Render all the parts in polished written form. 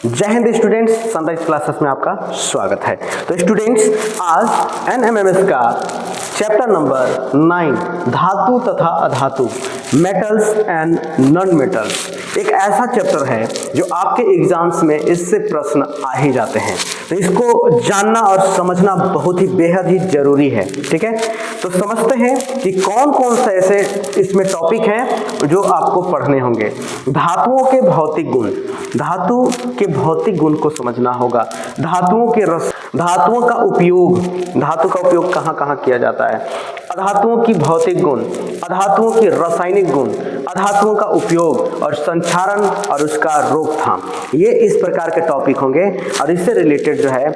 जय Hind students, sunrise classes में आपका स्वागत है। तो स्टूडेंट्स, आज एनएमएमएस का चैप्टर नंबर 9 धातु तथा अधातु, मेटल्स एंड नॉन मेटल्स, एक ऐसा चैप्टर है जो आपके एग्जाम्स में इससे प्रश्न आ ही जाते हैं। तो इसको जानना और समझना बहुत ही बेहद ही जरूरी है। ठीक है, तो समझते हैं कि कौन कौन से ऐसे इसमें टॉपिक हैं जो आपको पढ़ने होंगे। धातुओं के भौतिक गुण, धातु के भौतिक गुण को समझना होगा। धातुओं के रस, धातुओं का उपयोग, धातु का उपयोग कहाँ कहाँ किया जाता है, अधातुओं की भौतिक गुण, अधातुओं की रासायनिक गुण, अधातुओं का उपयोग और संचारण और उसका रोकथाम, ये इस प्रकार के टॉपिक होंगे और इससे रिलेटेड जो है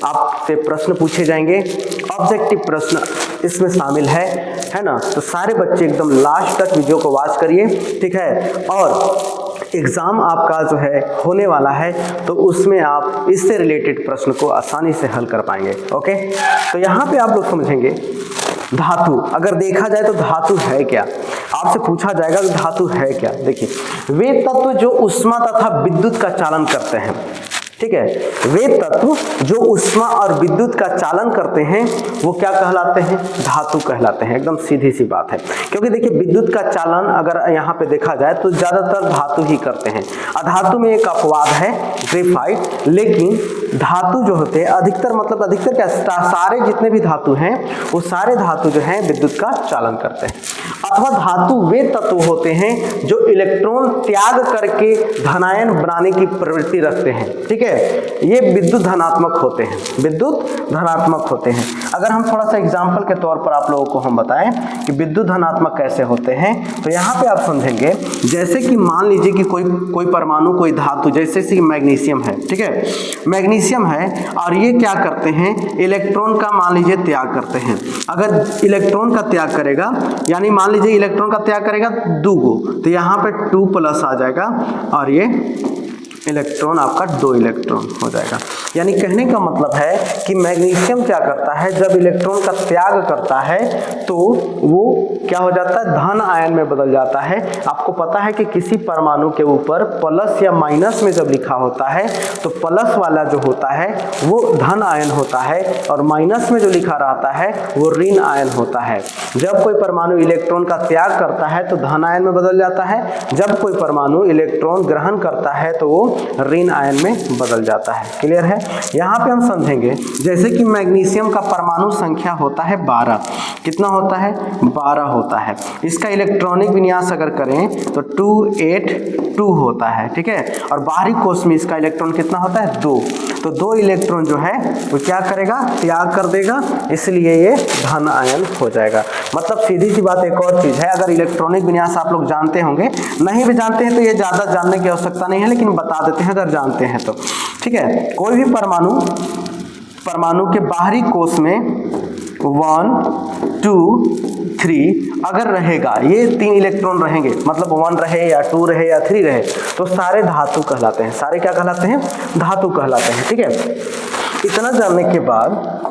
आपसे प्रश्न पूछे जाएंगे। ऑब्जेक्टिव प्रश्न इसमें शामिल है ना। तो सारे बच्चे एकदम लास्ट तक वीडियो को वॉच करिए, ठीक है। और एग्जाम आपका जो है होने वाला है तो उसमें आप इससे रिलेटेड प्रश्न को आसानी से हल कर पाएंगे। ओके, तो यहाँ पे आप लोग समझेंगे धातु। अगर देखा जाए तो धातु है क्या, आपसे पूछा जाएगा कि धातु है क्या। देखिए, वे तत्व जो ऊष्मा तथा विद्युत का चालन करते हैं, ठीक है, वे तत्व जो ऊष्मा और विद्युत का चालन करते हैं वो क्या कहलाते हैं, धातु कहलाते हैं। एकदम सीधी सी बात है, क्योंकि देखिए विद्युत का चालन अगर यहाँ पे देखा जाए तो ज्यादातर धातु ही करते हैं। अधातु में एक अपवाद है ग्रेफाइट, लेकिन धातु जो होते हैं अधिकतर, मतलब अधिकतर क्या, सारे जितने भी धातु हैं वो सारे धातु जो हैं विद्युत का चालन करते हैं। अथवा धातु वे तत्व होते हैं जो इलेक्ट्रॉन त्याग करके धनायन बनाने की प्रवृत्ति रखते हैं। ठीक है, ये विद्युत धनात्मक होते हैं, विद्युत धनात्मक होते हैं। अगर हम थोड़ा सा एग्जाम्पल के तौर पर आप लोगों को हम बताएं कि विद्युत धनात्मक कैसे होते हैं, तो यहाँ पे आप समझेंगे जैसे कि मान लीजिए कि कोई परमाणु, कोई धातु, जैसे कि मैग्नीशियम है, ठीक है, मैग्नीशियम है और ये क्या करते हैं, इलेक्ट्रॉन का मान लीजिए त्याग करते हैं। अगर इलेक्ट्रॉन का त्याग करेगा, यानी मान लीजिए इलेक्ट्रॉन का त्याग करेगा 2 गो, तो यहाँ पे 2 प्लस आ जाएगा और ये इलेक्ट्रॉन आपका 2 इलेक्ट्रॉन हो जाएगा। यानी कहने का मतलब है कि मैग्नीशियम क्या करता है, जब इलेक्ट्रॉन का त्याग करता है तो वो क्या हो जाता है, धन आयन में बदल जाता है। आपको पता है कि किसी परमाणु के ऊपर प्लस या माइनस में जब लिखा होता है तो प्लस वाला जो होता है वो धन आयन होता है और माइनस में जो लिखा रहता है वो ऋण आयन होता है। जब कोई परमाणु इलेक्ट्रॉन का त्याग करता है तो धन आयन में बदल जाता है, जब कोई परमाणु इलेक्ट्रॉन ग्रहण करता है तो वो ऋण आयन में बदल जाता है। क्लियर है। यहाँ पे हम समझेंगे जैसे कि मैग्नीशियम का परमाणु संख्या होता है 12, कितना होता है, 12 होता है। इसका इलेक्ट्रॉनिक विन्यास अगर करें तो 282 होता है, ठीक है। और बाहरी कोश में इसका इलेक्ट्रॉन कितना होता है, 2। तो 2 इलेक्ट्रॉन जो है वो क्या करेगा, त्याग कर देगा, इसलिए ये धन आयन हो जाएगा। मतलब सीधी सी बात एक और चीज है, अगर इलेक्ट्रॉनिक विन्यास आप लोग जानते होंगे, नहीं भी जानते हैं तो ये ज्यादा जानने की आवश्यकता नहीं है, लेकिन बता देते हैं अगर जानते हैं तो, ठीक है। कोई भी परमाणु के बाहरी कोश में 1 2 3 अगर रहेगा, ये 3 इलेक्ट्रॉन रहेंगे, मतलब 1 रहे या 2 रहे या 3 रहे, तो सारे धातु कहलाते हैं। सारे क्या कहलाते हैं, धातु कहलाते हैं। ठीक है, इतना जानने के बाद,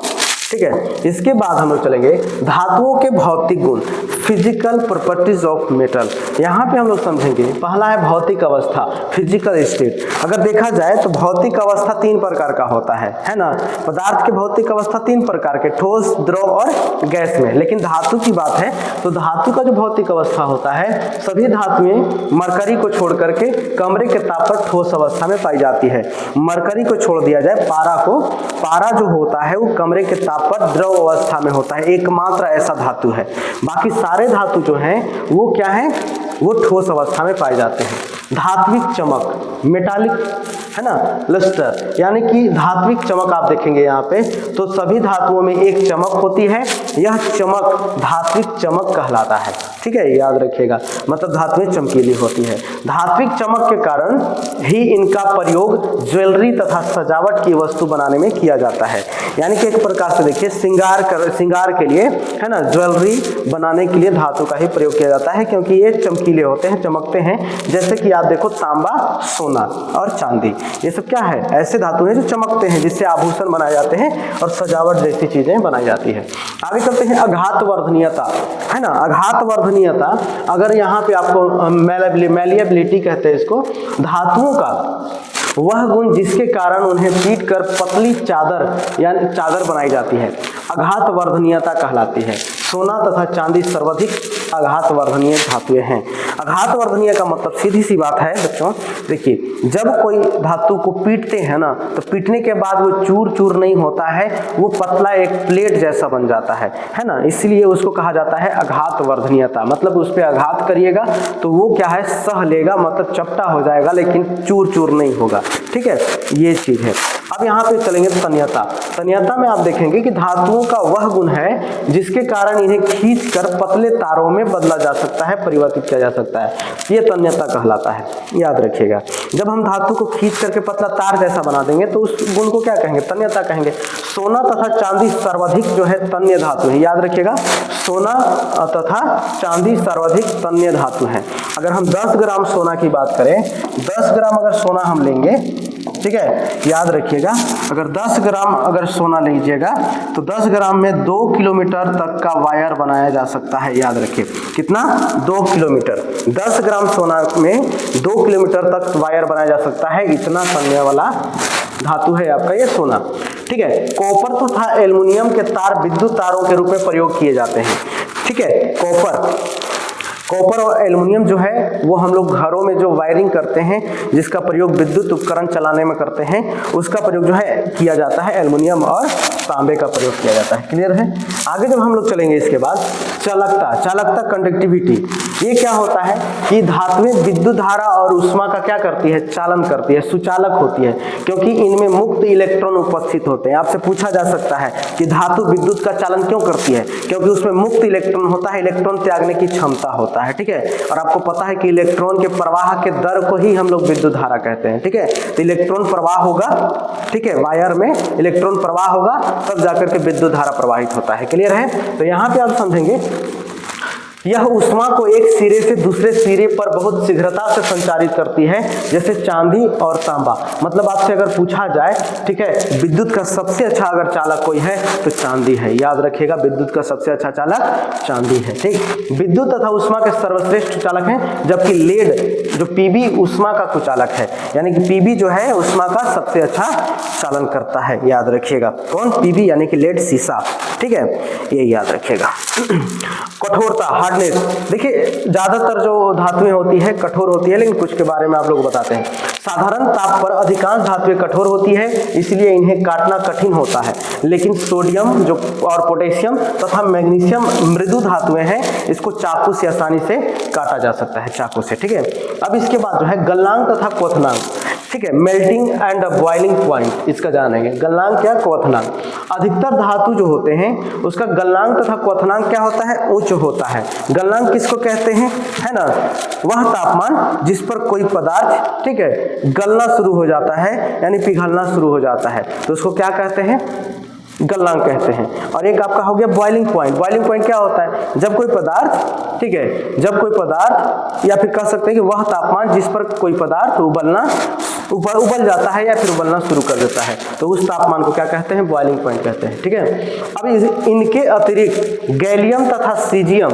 ठीक है, इसके बाद हम लोग चलेंगे धातुओं के भौतिक गुण, फिजिकल प्रॉपर्टीज ऑफ मेटल। यहाँ पे हम लोग समझेंगे, पहला है भौतिक अवस्था, फिजिकल स्टेट। अगर देखा जाए तो भौतिक अवस्था 3 प्रकार का होता है ना। पदार्थ के भौतिक अवस्था 3 प्रकार के, ठोस, द्रव और गैस में। लेकिन धातु की बात है तो धातु का जो भौतिक अवस्था होता है, सभी धातुएं मरकरी को छोड़ करके कमरे के ताप पर ठोस अवस्था में पाई जाती है। मरकरी को छोड़ दिया जाए, पारा को, पारा जो होता है वो कमरे के ताप पर द्रव अवस्था में होता है, एकमात्र ऐसा धातु है। बाकी सारे धातु जो हैं वो क्या है, वो ठोस अवस्था में पाए जाते हैं। धात्विक चमक, मेटालिक, है ना, लस्टर, यानी कि धात्विक चमक आप देखेंगे यहाँ पे तो सभी धातुओं में एक चमक होती है, यह चमक धात्विक चमक कहलाता है। ठीक है, याद रखिएगा, मतलब धातुएं चमकीली होती है। धात्विक चमक के कारण ही इनका प्रयोग ज्वेलरी तथा सजावट की वस्तु बनाने में किया जाता है। यानी कि एक प्रकार से देखिए श्रृंगार के लिए, है ना, ज्वेलरी बनाने के लिए धातु का ही प्रयोग किया जाता है, क्योंकि ये चमकीले होते हैं, चमकते हैं। जैसे कि आप देखो तांबा, सोना और चांदी, ये सब क्या है, ऐसे धातु हैं जो चमकते हैं, जिससे आभूषण बनाए जाते हैं और सजावट जैसी चीजें बनाई जाती है। आगे चलते हैं, आघात वर्धनीयता, है ना। आघात वर्धनीयता, अगर यहाँ पे आपको मैलिएबिलिटी कहते हैं इसको, धातुओं का वह गुण जिसके कारण उन्हें पीट कर पतली चादर यानी चादर बनाई जाती है आघात वर्धनीयता कहलाती है। सोना तथा चांदी सर्वाधिक आघात वर्धनीय धातुएं हैं। आघात वर्धनीय का मतलब सीधी सी बात है बच्चों, देखिए जब कोई धातु को पीटते हैं ना तो पीटने के बाद वो चूर चूर नहीं होता है, वो पतला एक प्लेट जैसा बन जाता है ना, इसलिए उसको कहा जाता है आघात वर्धनीयता। मतलब उस पर आघात करिएगा तो वो क्या है, सह लेगा, मतलब चपटा हो जाएगा लेकिन चूर चूर नहीं होगा। ठीक है, ये चीज है। अब यहाँ पे चलेंगे तन्यता। तन्यता में आप देखेंगे कि धातुओं का वह गुण है जिसके कारण इन्हें खींचकर पतले तारों में बदला जा सकता है, परिवर्तित किया जा सकता है, ये तन्यता कहलाता है। याद रखिएगा, जब हम धातु को खींच करके पतला तार जैसा बना देंगे तो उस गुण को क्या कहेंगे, तन्यता कहेंगे। सोना तथा चांदी सर्वाधिक जो है तन्य धातु है। याद रखिएगा, सोना तथा चांदी सर्वाधिक तन्य धातु है। अगर हम 10 ग्राम सोना की बात करें, 10 ग्राम अगर सोना हम लेंगे, ठीक है, याद रखिएगा, अगर 10 ग्राम अगर सोना लीजिएगा तो 10 ग्राम में 2 किलोमीटर तक का वायर बनाया जा सकता है। याद रखिए, कितना, 2 किलोमीटर। 10 ग्राम सोना में 2 किलोमीटर तक वायर बनाया जा सकता है, इतना तन्य वाला धातु है आपका ये सोना। ठीक है, कॉपर तथा एल्युमिनियम के तार विद्युत तारों के रूप में प्रयोग किए जाते हैं। ठीक है, कॉपर और एल्युमिनियम जो है वो हम लोग घरों में जो वायरिंग करते हैं, जिसका प्रयोग विद्युत उपकरण चलाने में करते हैं, उसका प्रयोग जो है किया जाता है, एल्युमिनियम और तांबे का प्रयोग किया जाता है। क्लियर है। आगे जब हम लोग चलेंगे इसके बाद चालकता कंडक्टिविटी, ये क्या होता है कि धातुएं विद्युत धारा और ऊष्मा का क्या करती है, चालन करती है, सुचालक होती है, क्योंकि इनमें मुक्त इलेक्ट्रॉन उपस्थित होते हैं। आपसे पूछा जा सकता है कि धातु विद्युत का चालन क्यों करती है, क्योंकि उसमें मुक्त इलेक्ट्रॉन होता है, इलेक्ट्रॉन त्यागने की क्षमता होता है। ठीक है, और आपको पता है कि इलेक्ट्रॉन के प्रवाह के दर को ही हम लोग विद्युत धारा कहते हैं। ठीक है, तो इलेक्ट्रॉन प्रवाह होगा, ठीक है, वायर में इलेक्ट्रॉन प्रवाह होगा तब जाकर के विद्युत धारा प्रवाहित होता है। क्लियर है। तो यहाँ पे आप समझेंगे, यह ऊष्मा को एक सिरे से दूसरे सिरे पर बहुत शीघ्रता से संचारित करती है, जैसे चांदी और तांबा। मतलब आपसे अगर पूछा जाए, ठीक है, विद्युत का सबसे अच्छा अगर चालक कोई है तो चांदी है। याद रखिएगा, विद्युत का सबसे अच्छा चालक चांदी है। ठीक, विद्युत तथा ऊष्मा के सर्वश्रेष्ठ चालक हैं, जबकि लेड जो पीबी ऊष्मा का कुचालक है, यानी कि पीबी जो है ऊष्मा का सबसे अच्छा चालन करता है। याद रखिएगा, कौन, पीबी यानी कि लेड शीशा। ठीक है, ये याद रखिएगा। कठोरता, हार्डनेस, देखिए ज्यादातर जो धातुएं होती है कठोर होती है, लेकिन कुछ के बारे में आप लोग बताते हैं। साधारण ताप पर अधिकांश धातुएं कठोर होती है, इसलिए इन्हें काटना कठिन होता है, लेकिन सोडियम जो और पोटेशियम तथा मैग्नीशियम मृदु धातुएं हैं, इसको चाकू से आसानी से काटा जा सकता है, चाकू से। ठीक है, अब इसके बाद जो है गलनांक तथा क्वथनांक। ठीक है, मेल्टिंग एंड बॉइलिंग पॉइंट, इसका जानेंगे। गलनांक क्या, क्वथनांक। अधिकतर धातु जो होते हैं उसका गलनांक तथा क्वथनांक क्या होता है, उच्च होता है। गलनांक किसको कहते हैं, है ना, वह तापमान जिस पर कोई पदार्थ, ठीक है, गलना शुरू हो जाता है, यानी पिघलना शुरू हो जाता है, तो उसको क्या कहते हैं, गलनांक कहते हैं। और एक आपका हो गया बॉइलिंग पॉइंट। बॉइलिंग पॉइंट क्या होता है, जब कोई पदार्थ, ठीक है, जब कोई पदार्थ, या फिर कह सकते हैं कि वह तापमान जिस पर कोई पदार्थ उबल जाता है या फिर उबलना शुरू कर देता है, तो उस तापमान को क्या कहते हैं, बॉइलिंग पॉइंट कहते हैं। ठीक है, अब इनके अतिरिक्त गैलियम तथा सीजियम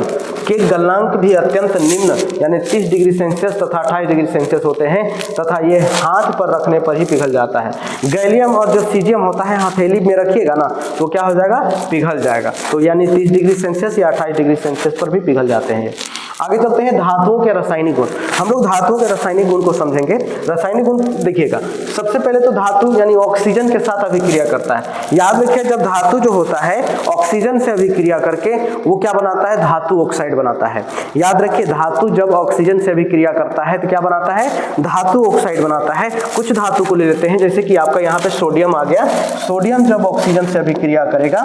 के गलनांक भी अत्यंत निम्न, यानी 30 डिग्री सेल्सियस तथा 28 डिग्री सेल्सियस होते हैं, तथा ये हाथ पर रखने पर ही पिघल जाता है। गैलियम और जो सीजियम होता है, हथेली में रखिएगा ना तो क्या हो जाएगा, पिघल जाएगा। तो यानी 30 डिग्री सेल्सियस या 28 डिग्री सेल्सियस पर भी पिघल जाते हैं। आगे चलते हैं धातुओं के रासायनिक गुण। हम लोग धातुओं के रासायनिक गुण को समझेंगे। रासायनिक गुण देखिएगा, सबसे पहले तो धातु यानी ऑक्सीजन के साथ अभिक्रिया करता है। याद रखिए, जब धातु जो होता है ऑक्सीजन से अभिक्रिया करके वो क्या बनाता है, धातु ऑक्साइड बनाता है। याद रखिए, धातु जब ऑक्सीजन से अभिक्रिया करता है तो क्या बनाता है, धातु ऑक्साइड बनाता है। कुछ धातु को ले लेते हैं, जैसे कि आपका यहाँ पे सोडियम आ गया। सोडियम जब ऑक्सीजन से अभिक्रिया करेगा,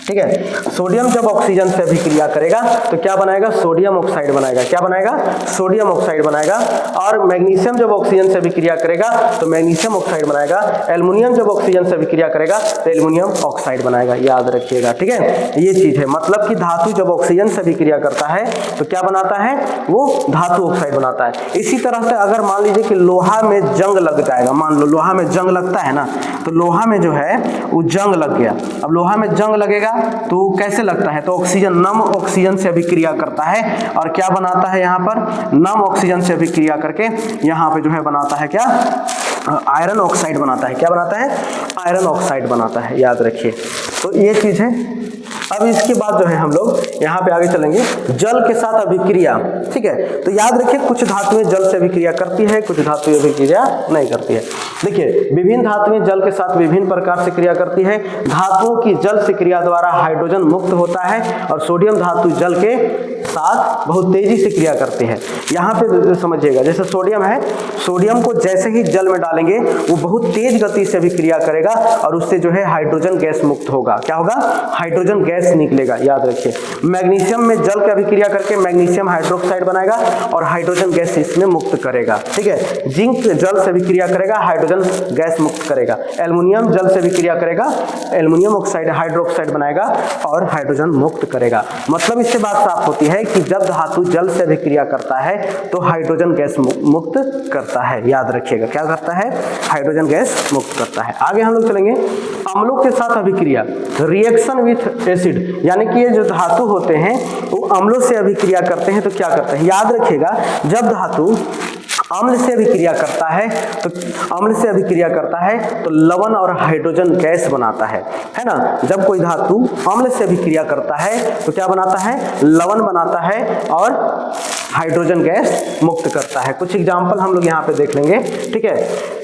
ठीक है, सोडियम जब ऑक्सीजन से अभिक्रिया करेगा तो क्या बनाएगा, सोडियम ऑक्साइड बनाएगा। क्या बनाएगा, सोडियम ऑक्साइड बनाएगा। और मैग्नीशियम जब ऑक्सीजन से अभिक्रिया करेगा तो मैग्नीशियम ऑक्साइड बनाएगा। एल्युमिनियम जब ऑक्सीजन से अभिक्रिया करेगा तो एल्युमिनियम ऑक्साइड बनाएगा। याद रखिएगा, ठीक है, ये चीज है। मतलब कि धातु जब ऑक्सीजन से अभिक्रिया करता है तो क्या बनाता है, वो धातु ऑक्साइड बनाता है। इसी तरह से अगर मान लीजिए कि लोहा में जंग लग जाएगा, मान लो लोहा में जंग लगता है ना, तो लोहा में जो है वो जंग लग गया। अब लोहा में जंग लगेगा तो कैसे लगता है, तो ऑक्सीजन, नम ऑक्सीजन से अभिक्रिया करता है और क्या बनाता है, यहाँ पर नम ऑक्सीजन से अभिक्रिया करके यहाँ पे जो है बनाता है क्या, आयरन ऑक्साइड बनाता है। क्या बनाता है? आयरन ऑक्साइड बनाता है, याद रखिए। तो ये चीज़ है। अब इसके बाद जो है हम लोग यहाँ पे आगे चलेंगे, जल के साथ अभिक्रिया। ठीक है, तो याद रखिए कुछ धातुएं जल से अभिक्रिया करती है, कुछ धातुएं अभिक्रिया नहीं करती है। देखिए विभिन्न धातुएं जल के साथ विभिन्न प्रकार से क्रिया करती है। धातुओं की जल से क्रिया द्वारा हाइड्रोजन मुक्त होता है और सोडियम धातु जल के साथ बहुत तेजी से क्रिया करती है। यहाँ पे समझिएगा, जैसे सोडियम है, सोडियम को जैसे ही जल में डालेंगे वो बहुत तेज गति से अभिक्रिया करेगा और उससे जो है हाइड्रोजन गैस मुक्त होगा। क्या होगा? हाइड्रोजन गैस निकलेगा, याद रखिए। मैग्नीशियम में जल की अभिक्रिया करके मैग्नीशियम हाइड्रोक्साइड बनाएगा और हाइड्रोजन गैस इसमें मुक्त करेगा। ठीक है, जिंक जल से अभिक्रिया करेगा, हाइड्रोजन गैस मुक्त करेगा। एल्युमिनियम जल से अभिक्रिया करेगा, एल्युमिनियम ऑक्साइड हाइड्रोक्साइड बनाएगा और हाइड्रोजन मुक्त करेगा। मतलब इससे बात साफ होती है कि जब धातु जल से अभिक्रिया करता है तो हाइड्रोजन गैस मुक्त करता है, याद रखिएगा। क्या करता है? हाइड्रोजन गैस मुक्त करता है। आगे हम लोग चलेंगे, अम्लों के साथ अभिक्रिया, रिएक्शन विथ एसिड, यानी कि ये जो धातु होते हैं वो अम्लों से अभिक्रिया करते हैं तो क्या करते हैं? याद रखिएगा, जब धातु अम्ल से अभिक्रिया करता है तो अम्ल से अभिक्रिया करता है तो लवण और हाइड्रोजन गैस बनाता है ना। जब कोई धातु अम्ल से अभिक्रिया करता है तो क्या बनाता है? लवण बनाता है और हाइड्रोजन गैस मुक्त करता है। कुछ एग्जांपल हम लोग यहाँ पे देख लेंगे। ठीक है,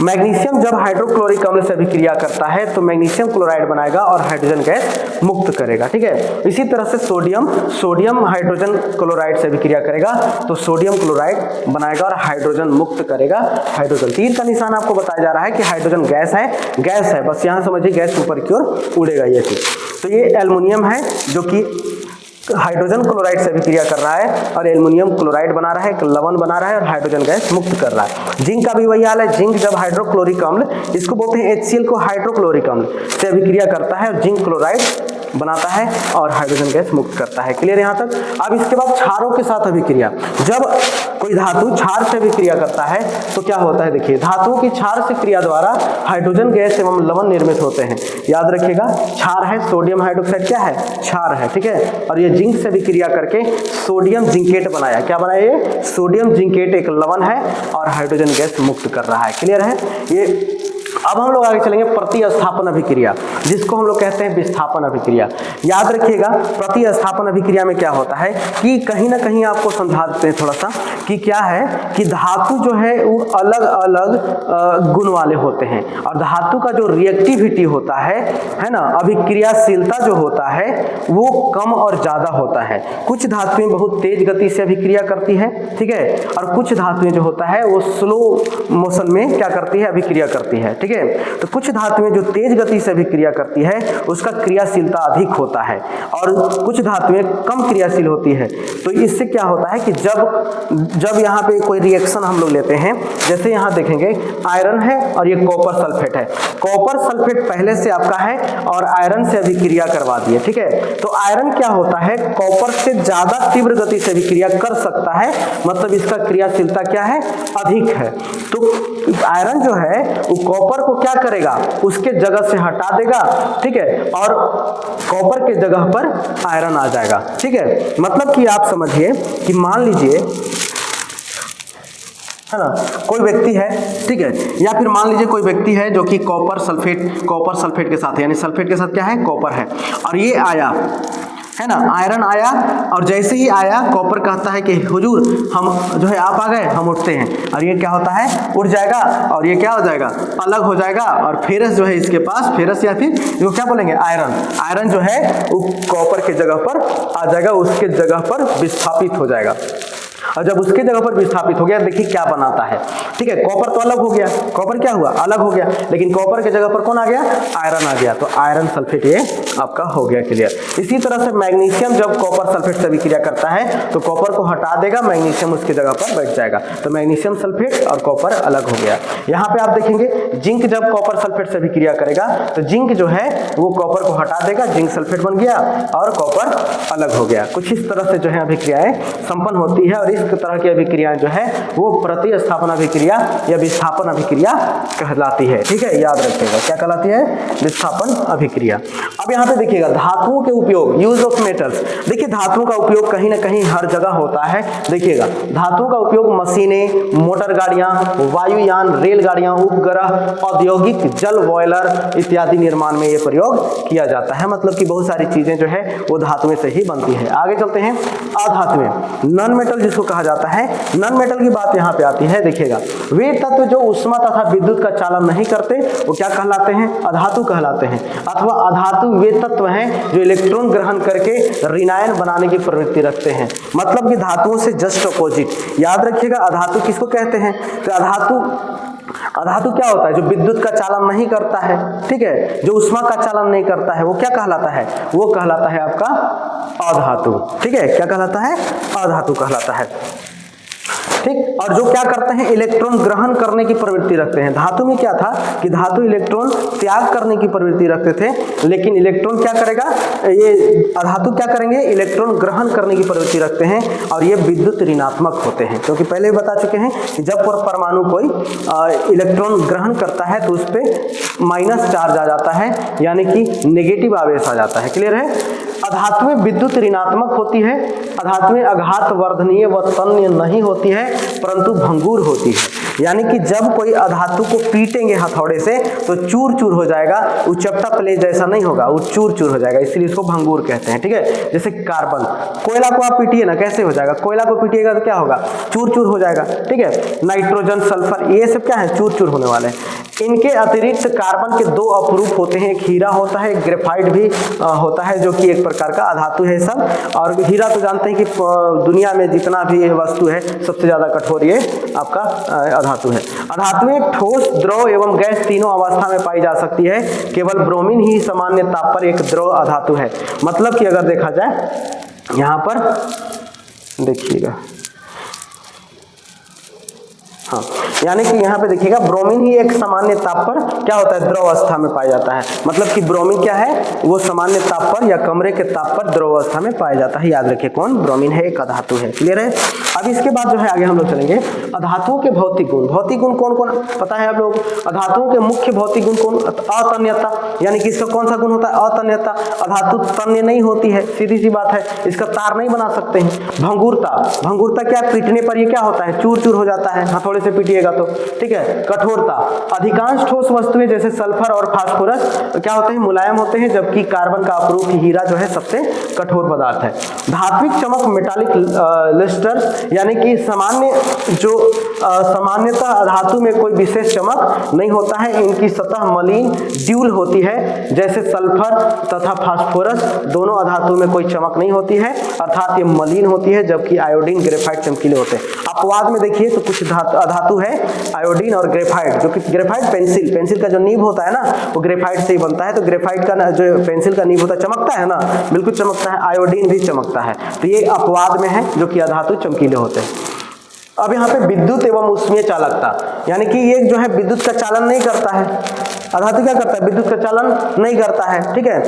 मैग्नीशियम जब हाइड्रोक्लोरिक अम्ल से अभिक्रिया करता है तो मैग्नीशियम क्लोराइड बनाएगा और हाइड्रोजन गैस मुक्त करेगा। ठीक है, इसी तरह से सोडियम हाइड्रोजन क्लोराइड से अभिक्रिया करेगा तो सोडियम क्लोराइड बनाएगा और हाइड्रोजन मुक्त करेगा हाइड्रोजन। तीर का निशान आपको बताया जा रहा है कि हाइड्रोजन गैस है, बस यहाँ समझिए गैस ऊपर की ओर उड़ेगा ये चीज। तो ये एल्युमिनियम है जो कि हाइड्रोजन क्लोराइड से अभिक्रिया कर रहा है और एल्युमिनियम क्लोराइड बना रहा है, एक लवण बना रहा है और हाइड्रोजन गैस मुक्त कर रहा है। जिंक का भी वही हाल है। जिंक जब हाइड्रोक्लोरिक अम्ल, इसको बोलते हैं HCl को, हाइड्रोक्लोरिक अम्ल से अभिक्रिया करता है और जिंक क्लोराइड बनाता है और हाइड्रोजन गैस मुक्त करता है। क्लियर यहाँ तक? अब इसके बाद क्षारों के साथ अभिक्रिया, जब कोई धातु क्षार से अभिक्रिया करता है तो क्या होता है? देखिए, धातुओं की क्षार से क्रिया द्वारा हाइड्रोजन गैस एवं लवण निर्मित होते हैं। याद रखिएगा, क्षार है, सोडियम हाइड्रोक्साइड क्या है? क्षार है। ठीक है, और ये जिंक से अभिक्रिया करके सोडियम जिंकेट बनाया। क्या बनाया? ये सोडियम जिंकेट एक लवण है और हाइड्रोजन गैस मुक्त कर रहा है। क्लियर है ये? अब हम लोग आगे चलेंगे, प्रतिस्थापन अभिक्रिया, जिसको हम लोग कहते हैं विस्थापन अभिक्रिया। याद रखिएगा, प्रतिस्थापन अभिक्रिया में क्या होता है कि कहीं ना कहीं आपको समझा देते हैं थोड़ा सा कि क्या है कि धातु जो है वो अलग अलग गुण वाले होते हैं और धातु का जो रिएक्टिविटी होता है ना, अभिक्रियाशीलता जो होता है वो कम और ज्यादा होता है। कुछ धातुएं बहुत तेज गति से अभिक्रिया करती है, ठीक है, और कुछ धातुएं जो होता है वो स्लो मोशन में क्या करती है? अभिक्रिया करती है। ठीक है, तो कुछ धातुएं जो तेज गति से अभिक्रिया करती है उसका क्रियाशीलता अधिक होता है और कुछ धातुएं कम क्रियाशील होती है। तो इससे क्या होता है कि जब यहाँ पे कोई रिएक्शन हम लोग लेते हैं, जैसे यहाँ देखेंगे आयरन है और ये कॉपर सल्फेट है। कॉपर सल्फेट पहले से आपका है और आयरन से अभिक्रिया करवा दिए। ठीक है, तो आयरन क्या होता है? कॉपर से ज्यादा तीव्र गति से अभिक्रिया कर सकता है, मतलब इसका क्रियाशीलता क्या है? अधिक है। तो आयरन जो है वो कॉपर को क्या करेगा? उसके जगह से हटा देगा। ठीक है, और कॉपर के जगह पर आयरन आ जाएगा। ठीक है, मतलब कि आप समझिए कि मान लीजिए है ना, कोई व्यक्ति है, ठीक है, या फिर मान लीजिए कोई व्यक्ति है जो कि कॉपर सल्फेट के साथ है, यानी सल्फेट के साथ क्या है? कॉपर है, और ये आया है ना, आयरन आया और जैसे ही आया कॉपर कहता है कि हुजूर हम जो है आप आ गए, हम उठते हैं, और ये क्या होता है? उठ जाएगा और ये क्या हो जाएगा? अलग हो जाएगा और फेरस जो है इसके पास, फेरस या फिर जो क्या बोलेंगे? आयरन जो है वो कॉपर के जगह पर आ जाएगा, उसके जगह पर विस्थापित हो जाएगा। और जब उसके जगह पर विस्थापित हो गया, देखिए क्या बनाता है। ठीक है, कॉपर तो अलग हो गया, कॉपर क्या हुआ? अलग हो गया, लेकिन कॉपर के जगह पर कौन आ गया? आयरन आ गया, तो आयरन सल्फेट ये आपका हो गया। क्लियर? इसी तरह से मैग्नीशियम जब कॉपर सल्फेट से अभिक्रिया करता है तो कॉपर को हटा देगा, मैग्नीशियम उसकी जगह पर बैठ जाएगा, तो मैग्नीशियम सल्फेट और कॉपर अलग हो गया। यहाँ पे आप देखेंगे जिंक जब कॉपर सल्फेट से अभिक्रिया करेगा तो जिंक जो है वो कॉपर को हटा देगा, जिंक सल्फेट बन गया और कॉपर अलग हो गया। कुछ इस तरह से जो है अभिक्रियाएं संपन्न होती है और इस तरह की अभिक्रियाएं जो है वो प्रतिस्थापन अभिक्रिया या विस्थापन अभिक्रिया कहलाती है। ठीक है, याद रखिएगा क्या कहलाती है, विस्थापन अभिक्रिया। अब यहाँ पे देखिएगा धातुओं के उपयोग, यूज ऑफ मेटल्स। देखिए धातुओं का उपयोग कहीं ना कहीं हर जगह होता है। देखिएगा धातुओं का उपयोग मशीनें, मोटर गाड़ियां, वायुयान, रेलगाड़ियां, उपग्रह, औद्योगिक जल बॉयलर इत्यादि निर्माण में ये प्रयोग किया जाता है। मतलब कि बहुत सारी चीजें जो है वो धातुएं से ही बनती है। आगे चलते हैं, अधातुएं, नॉन मेटल जिसको कहा जाता है। नॉन मेटल की बात यहाँ पे आती है। देखिएगा वे तत्व जो उष्मा तथा विद्युत का चालन नहीं करते वो क्या कहलाते हैं, अधातु कहलाते हैं। अथवा अधातु वे तत्व हैं जो इलेक्ट्रॉन ग्रहण करके ऋणायन बनाने की प्रवृत्ति रखते हैं। मतलब कि धातुओं से जस्ट अपोजिट। याद रखिएगा अधातु किसको कहते हैं, तो अधातु क्या होता है, जो विद्युत का चालन नहीं करता है, ठीक है, जो उष्मा का चालन नहीं करता है, वो क्या कहलाता है, वो कहलाता है आपका अधातु। ठीक है, क्या कहलाता है, अधातु कहलाता है। ठीक, और जो क्या करते हैं, इलेक्ट्रॉन ग्रहण करने की प्रवृत्ति रखते हैं। धातु में क्या था कि धातु इलेक्ट्रॉन त्याग करने की प्रवृत्ति रखते थे, लेकिन इलेक्ट्रॉन क्या करेगा, ये अधातु क्या करेंगे, इलेक्ट्रॉन ग्रहण करने की प्रवृत्ति रखते हैं और ये विद्युत ऋणात्मक होते हैं। क्योंकि पहले बता चुके हैं कि जब परमाणु कोई इलेक्ट्रॉन ग्रहण करता है तो उस पर माइनस चार्ज आ जाता है, यानी कि नेगेटिव आवेश आ जाता है। क्लियर है। अधातुएं विद्युत ऋणात्मक होती है। अधातुएं आघात वर्धनीय व तन्य नहीं होती है परंतु भंगुर होती है। यानी कि जब कोई अधातु को पीटेंगे हथौड़े से तो चूर चूर हो जाएगा, वो चपटा प्लेट जैसा नहीं होगा, वो चूर चूर हो जाएगा, इसलिए इसको भंगुर कहते हैं। ठीक है, जैसे कार्बन, कोयला को आप पीटिए ना, कैसे हो जाएगा, कोयला को पीटिएगा तो क्या होगा, चूर चूर हो जाएगा। ठीक है, नाइट्रोजन, सल्फर, ये सब क्या है, चूर चूर होने वाले हैं। इनके अतिरिक्त कार्बन के दो अपरूप होते हैं, एक हीरा होता है, एक ग्रेफाइट भी होता है, जो कि एक प्रकार का अधातु है सब। और हीरा तो जानते हैं कि दुनिया में जितना भी वस्तु है सबसे ज्यादा कठोर ये आपका अधातु है। अधातुएं ठोस, द्रव एवं गैस तीनों अवस्था में पाई जा सकती है। केवल ब्रोमीन ही सामान्य ताप पर एक द्रव अधातु है। मतलब कि अगर देखा जाए यहाँ पर देखिएगा, हाँ, यानी कि यहाँ पे देखिएगा ब्रोमीन ही एक सामान्य ताप पर क्या होता है, द्रव अवस्था में पाया जाता है। मतलब कि ब्रोमीन क्या है, वो सामान्य ताप पर या कमरे के ताप पर द्रव अवस्था में पाया जाता है। याद रखिए कौन, ब्रोमीन है, एक अधातु है। क्लियर है। अब इसके बाद जो है आगे हम लोग चलेंगे अधातुओं के भौतिक गुण। भौतिक गुण कौन कौन पता है आप लोगों को, अधातुओं के मुख्य भौतिक गुण कौन, अतन्यता, यानी कि इसका कौन सा गुण होता है, अतन्यता। अधातु तन्य नहीं होती है, सीधी सी बात है, इसका तार नहीं बना सकते हैं। भंगुरता, भंगुरता क्या, पीटने पर ये क्या होता है, चूर चूर हो जाता है, हथौड़े से पीटिएगा तो। ठीक है। कठोरता, अधिकांश ठोस वस्तुएं जैसे सल्फर और फास्फोरस क्या होते हैं, मुलायम होते हैं, जबकि कार्बन का अपरूप हीरा जो है सबसे कठोर पदार्थ है। धात्विक चमक, मेटालिक लस्टर, यानी कि सामान्य जो सामान्यतः धातु में कोई विशेष चमक नहीं होता है, इनकी सतह मलिन ड्यूल होती है। जैसे सल्फर तथा फास्फोरस दोनों अधातु में कोई चमक नहीं होती है, अर्थात ये मलिन होती है, जबकि आयोडीन, ग्रेफाइट चमकीले होते हैं। अपवाद में देखिए तो कुछ धातु है आयोडीन और ग्रेफाइट, जो कि ग्रेफाइट पेंसिल का जो नीब होता है ना वो ग्रेफाइट से ही बनता है, तो ग्रेफाइट का जो पेंसिल का नीब होता है चमकता है ना, बिल्कुल चमकता है। आयोडीन भी चमकता है, तो ये अपवाद में है, जो कि अधातु चमकीले होते हैं। अब यहाँ पे विद्युत एवं ऊष्मीय चालकता, यानी कि ये जो है विद्युत का चालन नहीं करता है, अधातु क्या करता है, विद्युत का चालन नहीं करता है। ठीक है,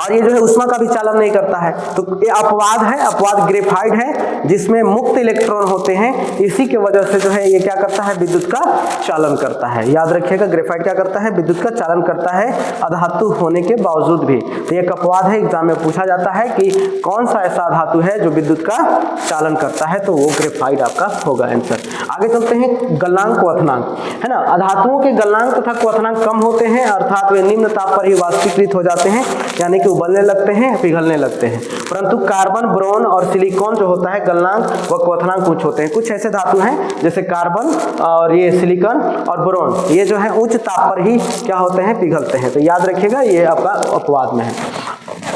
और ये जो है उष्मा का भी चालन नहीं करता है, तो ये अपवाद है। अपवाद ग्रेफाइट है जिसमें मुक्त इलेक्ट्रॉन होते हैं, इसी के वजह से जो है ये क्या करता है, विद्युत का चालन करता है। याद रखिएगा ग्रेफाइट क्या करता है, विद्युत का चालन करता है अधातु होने के बावजूद भी। तो एक अपवाद है, एग्जाम में पूछा जाता है कि कौन सा ऐसा धातु है जो विद्युत का चालन करता है, तो वो ग्रेफाइट आपका होगा आंसर। आगे चलते हैं गलनांक, क्वथनांक, है ना। अधातुओं के गलनांक तथा क्वथनांक कम होते हैं, अर्थात वे निम्न ताप पर ही वाष्पीकृत हो जाते हैं, यानी कि उबलने लगते हैं, पिघलने लगते हैं। परंतु कार्बन, बोरॉन और सिलिकॉन जो होता है गलनांक व क्वथनांक कुछ होते हैं। कुछ ऐसे धातु हैं जैसे कार्बन और ये सिलिकॉन और बोरॉन, ये जो है उच्च ताप पर ही क्या होते हैं, पिघलते हैं। तो याद रखिएगा ये आपका अपवाद में है।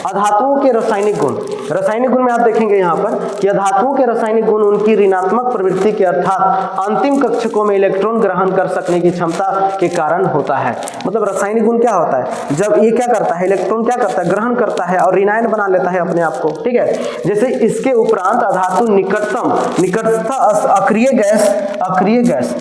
अधातुओं के रासायनिक गुण, रासायनिक गुण में आप देखेंगे यहाँ पर कि अधातुओं के रासायनिक गुण उनकी ऋणात्मक प्रवृत्ति के अर्थात अंतिम कक्षकों में इलेक्ट्रॉन ग्रहण कर सकने की क्षमता के कारण होता है। मतलब रासायनिक गुण क्या होता है, जब ये क्या करता है, इलेक्ट्रॉन क्या करता है, ग्रहण करता है और ऋणायन बना लेता है अपने आप को। ठीक है, जैसे इसके उपरांत अधातु निकटस्थ अक्रिय गैस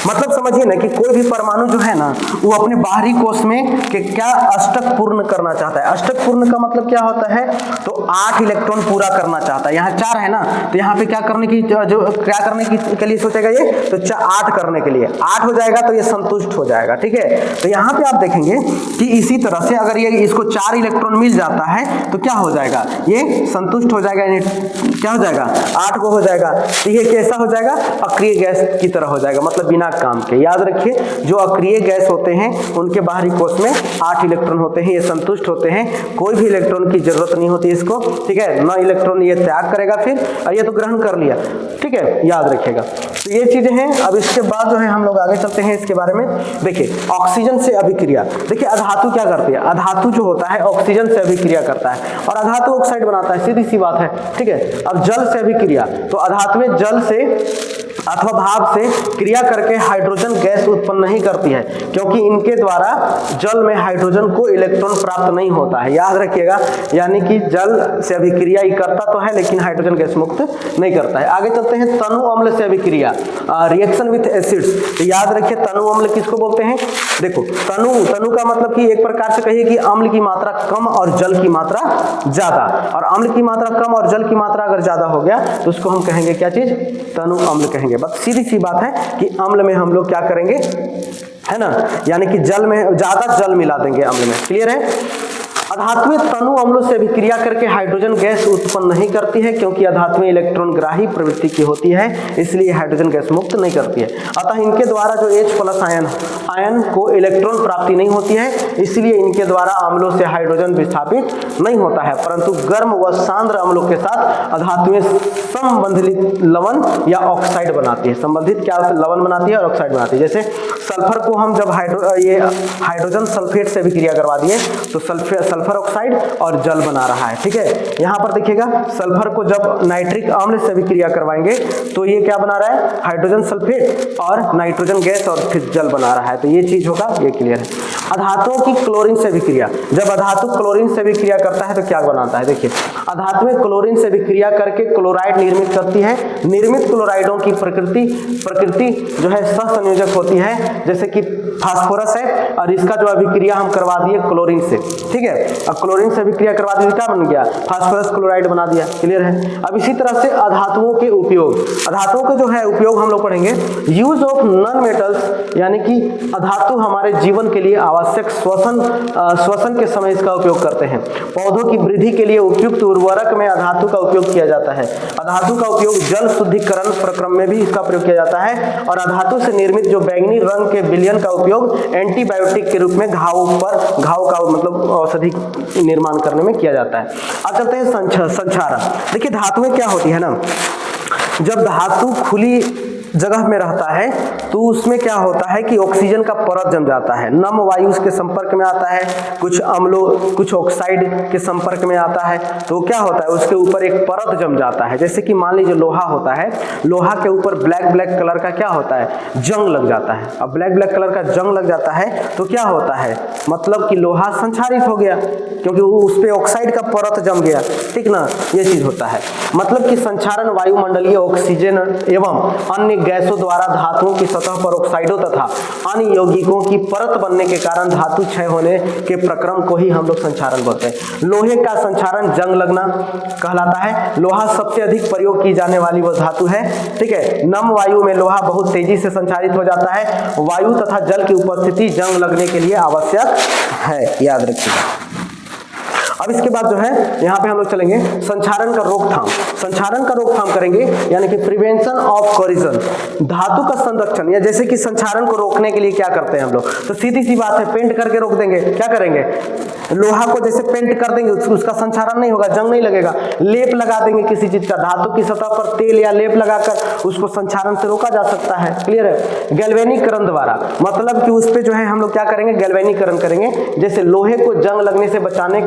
मतलब समझिए ना कि कोई भी परमाणु जो है ना वो अपने बाहरी कोश में क्या अष्टक पूर्ण करना चाहता है। अष्टक पूर्ण का मतलब क्या होता है, तो 8 इलेक्ट्रॉन पूरा करना चाहता है। यहाँ 4 है ना, तो यहाँ पे क्या करने की के लिए सोचेगा ये, तो 8 करने के लिए 8 हो जाएगा तो ये संतुष्ट हो जाएगा। ठीक है, तो यहाँ पे आप देखेंगे कि इसी तरह से अगर ये इसको 4 इलेक्ट्रॉन मिल जाता है तो क्या हो जाएगा, ये संतुष्ट हो जाएगा, क्या हो जाएगा, 8 को हो जाएगा। तो ये कैसा हो जाएगा, अक्रिय गैस की तरह हो जाएगा, मतलब बिना काम के। याद रखिए जो अक्रिय गैस होते हैं उनके बाहरी कोश में 8 इलेक्ट्रॉन होते हैं, ये संतुष्ट होते हैं, कोई भी इलेक्ट्रॉन की जरूरत नहीं होती इसको। ठीक है, न इलेक्ट्रॉन ये त्याग करेगा फिर, और ये तो ग्रहण कर लिया। ठीक है, याद रखिएगा। तो ये चीजें हैं। अब इसके बाद जो है हम लोग आगे चलते हैं इसके बारे में। देखिए ऑक्सीजन से अभिक्रिया, देखिए अधातु क्या करती है, अधातु जो होता है ऑक्सीजन से अभिक्रिया करता है और अधातु ऑक्साइड बनाता है, सीधी सी बात है। ठीक है, अब जल से अभिक्रिया, तो अधातु में जल से अथवा भाप से क्रिया करके हाइड्रोजन गैस उत्पन्न नहीं करती है, क्योंकि इनके द्वारा जल में हाइड्रोजन को इलेक्ट्रॉन प्राप्त नहीं होता है। याद रखिएगा, यानी कि जल से अभिक्रिया ही करता तो है लेकिन हाइड्रोजन गैस मुक्त नहीं करता है। आगे चलते हैं तनु अम्ल से अभिक्रिया, रिएक्शन विथ एसिड्स। तो याद रखिए तनु अम्ल किसको बोलते हैं, देखो तनु का मतलब कि एक प्रकार से कहिए कि अम्ल की मात्रा कम और जल की मात्रा ज्यादा, और अम्ल की मात्रा कम और जल की मात्रा अगर ज्यादा हो गया तो उसको हम कहेंगे क्या चीज, तनु अम्ल कहेंगे। बस सीधी सी बात है कि अम्ल में हम लोग क्या करेंगे, है ना, यानी कि जल में ज्यादा जल मिला देंगे अम्ल में। क्लियर है। अधात्में तनु अम्लों से अभिक्रिया करके हाइड्रोजन गैस उत्पन्न नहीं करती है, क्योंकि अधात्में इलेक्ट्रॉन ग्राही प्रवृत्ति की होती है, इसलिए हाइड्रोजन गैस मुक्त नहीं करती है। अतः इनके द्वारा जो H+ आयन को इलेक्ट्रॉन प्राप्ति नहीं होती है, इसलिए इनके द्वारा अम्लों से हाइड्रोजन विस्थापित नहीं होता है। परंतु गर्म व सांद्र अम्लों के साथ अधात्में संबंधित लवण या ऑक्साइड बनाती है। संबंधित क्या लवण बनाती है और ऑक्साइड बनाती है। जैसे सल्फर को हम जब हाइड्रोजन सल्फेट से अभिक्रिया करवा दिए तो सल्फर ऑक्साइड और जल बना रहा है। ठीक है, यहाँ पर देखिएगा सल्फर को जब नाइट्रिक अम्ल से अभिक्रिया करवाएंगे तो ये क्या बना रहा है, हाइड्रोजन सल्फेट और नाइट्रोजन गैस और फिर जल बना रहा है। तो ये चीज होगा, ये क्लियर है। अधातुओं की क्लोरीन से अभिक्रिया, जब अधातु क्लोरीन से अभिक्रिया करता है तो क्या बनाता है, देखिए अधातु में क्लोरीन से अभिक्रिया करके क्लोराइड निर्मित करती है। निर्मित क्लोराइडों की प्रकृति जो है सहसंयोजक होती है, जैसे कि फास्फोरस है और इसका जो अभिक्रिया हम करवा दिए क्लोरीन से। ठीक है, अब क्लोरीन से अभिक्रिया करवा दी क्या बन गया, फास्फोरस क्लोराइड बना दिया। क्लियर है। अब इसी तरह से अधातुओं के उपयोग, अधातुओं के जो है उपयोग हम लोग पढ़ेंगे। यूज ऑफ नॉन मेटल्स, यानी कि अधातु हमारे जीवन के लिए आवश्यक श्वसन के समय इसका उपयोग करते हैं। पौधों की वृद्धि के लिए उपयुक्त उर्वरक में अधातु का उपयोग किया जाता है। अधातु का उपयोग जल शुद्धिकरण प्रक्रम में भी इसका प्रयोग किया जाता है। और अधातु से निर्मित जो बैंगनी रंग के विलयन का उपयोग एंटीबायोटिक के रूप में घाव का मतलब औषधि निर्माण करने में किया जाता है। अब चलते हैं संचारण। देखिए धातुएं क्या होती है ना, जब धातु खुली जगह में रहता है तो उसमें क्या होता है कि ऑक्सीजन का परत जम जाता है, नम वायु उसके संपर्क में आता है, कुछ अम्लों कुछ ऑक्साइड के संपर्क में आता है, तो क्या होता है उसके ऊपर एक परत जम जाता है। जैसे कि मान लीजिए लोहा होता है, लोहा के ऊपर ब्लैक कलर का क्या होता है, जंग लग जाता है। अब ब्लैक कलर का जंग लग जाता है तो क्या होता है, मतलब कि लोहा संक्षारित हो गया, क्योंकि उस पे ऑक्साइड का परत जम गया। ठीक ना, ये चीज होता है। मतलब कि संचारण वायुमंडलीय ऑक्सीजन एवं अन्य गैसों द्वारा धातुओं की सतह पर ऑक्साइडों तथा अन्य यौगिकों की परत बनने के कारण धातु क्षय होने के प्रक्रम को ही हम लोग संचारण बोलते हैं। लोहे का संचारण जंग लगना कहलाता है। लोहा सबसे अधिक प्रयोग की जाने वाली वह धातु है। ठीक है, नम वायु में लोहा बहुत तेजी से संचारित हो जाता है। वायु तथा जल की उपस्थिति जंग लगने के लिए आवश्यक है, याद रखिएगा। अब इसके बाद जो है यहाँ पे हम लोग चलेंगे संचारण का रोकथाम। संचारण का रोकथाम करेंगे, यानी कि प्रिवेंशन ऑफ कोरिजन। धातु का संरक्षण, या जैसे कि संचारण को रोकने के लिए क्या करते हैं हम लोग, तो सीधी सी बात है पेंट करके रोक देंगे। क्या करेंगे, लोहा को जैसे पेंट कर देंगे उसका संचारण नहीं होगा, जंग नहीं लगेगा। लेप लगा देंगे किसी चीज का, धातु की सतह पर तेल या लेप लगाकर उसको संचारण से रोका जा सकता है। क्लियर है। गैल्वेनीकरण द्वारा, मतलब कि उस पे जो है हम लोग क्या करेंगे, गैल्वेनीकरण करेंगे। जैसे लोहे को जंग लगने से बचाने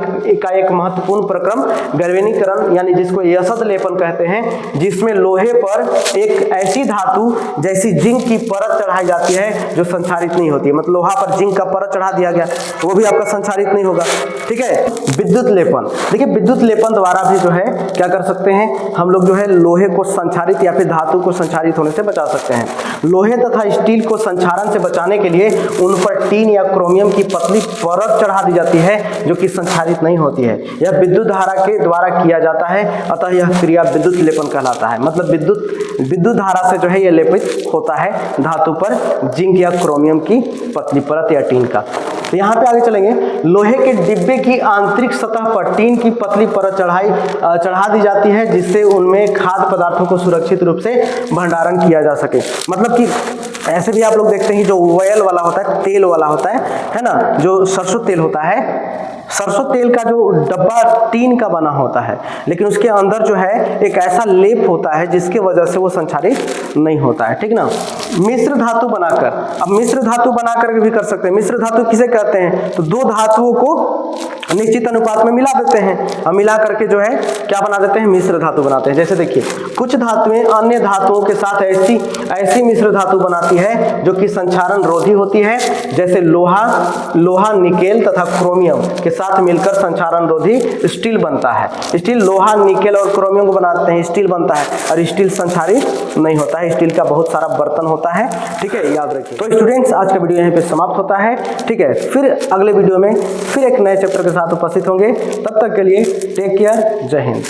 का एक महत्वपूर्ण प्रक्रम गैल्वेनीकरण यानी जिसको यसद लेपन कहते हैं, जिसमें लोहे पर एक ऐसी धातु जैसी जिंक की परत चढ़ाई जाती है जो संक्षारित नहीं होती है। मतलब लोहा पर जिंक का परत चढ़ा दिया गया वो भी आपका संक्षारित नहीं होगा। ठीक है। विद्युत लेपन, देखिए विद्युत लेपन द्वारा भी जो है क्या कर सकते हैं हम लोग जो है लोहे को संक्षारित या फिर धातु को संक्षारित होने से बचा सकते हैं। लोहे तथा स्टील को संक्षारण से बचाने के लिए उन पर टीन या क्रोमियम की पतली परत चढ़ा दी जाती है जो कि संक्षारित नहीं होती है। यह विद्युत धारा के द्वारा किया जाता है, अतः यह क्रिया विद्युत लेपन कहलाता है। मतलब विद्युत धारा से जो है यह लेपित होता है धातु पर जिंक या क्रोमियम की पतली परत या टीन का। तो यहाँ पे आगे चलेंगे। लोहे के डिब्बे की आंतरिक सतह पर टीन की पतली परत चढ़ा दी जाती है जिससे उनमें खाद्य पदार्थों को सुरक्षित रूप से भंडारण किया जा सके। मतलब कि ऐसे भी आप लोग देखते हैं जो ऑयल वाला होता है, तेल वाला होता है ना, जो सरसों तेल होता है, सरसों तेल का जो डब्बा टीन का बना होता है, लेकिन उसके अंदर जो है एक ऐसा लेप होता है जिसके वजह से वो संक्षारित नहीं होता है। ठीक ना। मिश्र धातु बनाकर, अब मिश्र धातु बनाकर भी कर सकते हैं। मिश्र धातु किसे कहते हैं, तो दो धातुओं को निश्चित अनुपात में मिला देते हैं और मिला करके जो है क्या बना देते हैं, मिश्र धातु बनाते हैं। जैसे देखिए कुछ धातुएं अन्य धातुओं के साथ ऐसी मिश्र धातु बनाती है जो कि संक्षारण रोधी होती है। जैसे लोहा निकेल तथा क्रोमियम के साथ मिलकर संक्षारण रोधी स्टील बनता है। स्टील लोहा निकेल और क्रोमियम को बनाते हैं, स्टील बनता है, और स्टील संक्षारित नहीं होता है। स्टील का बहुत सारा बर्तन होता है। ठीक है, याद रखिए। तो स्टूडेंट्स आज का वीडियो यहीं पे समाप्त होता है। ठीक है, फिर अगले वीडियो में फिर एक नए चैप्टर के साथ उपस्थित होंगे। तब तक के लिए टेक केयर, जय हिंद।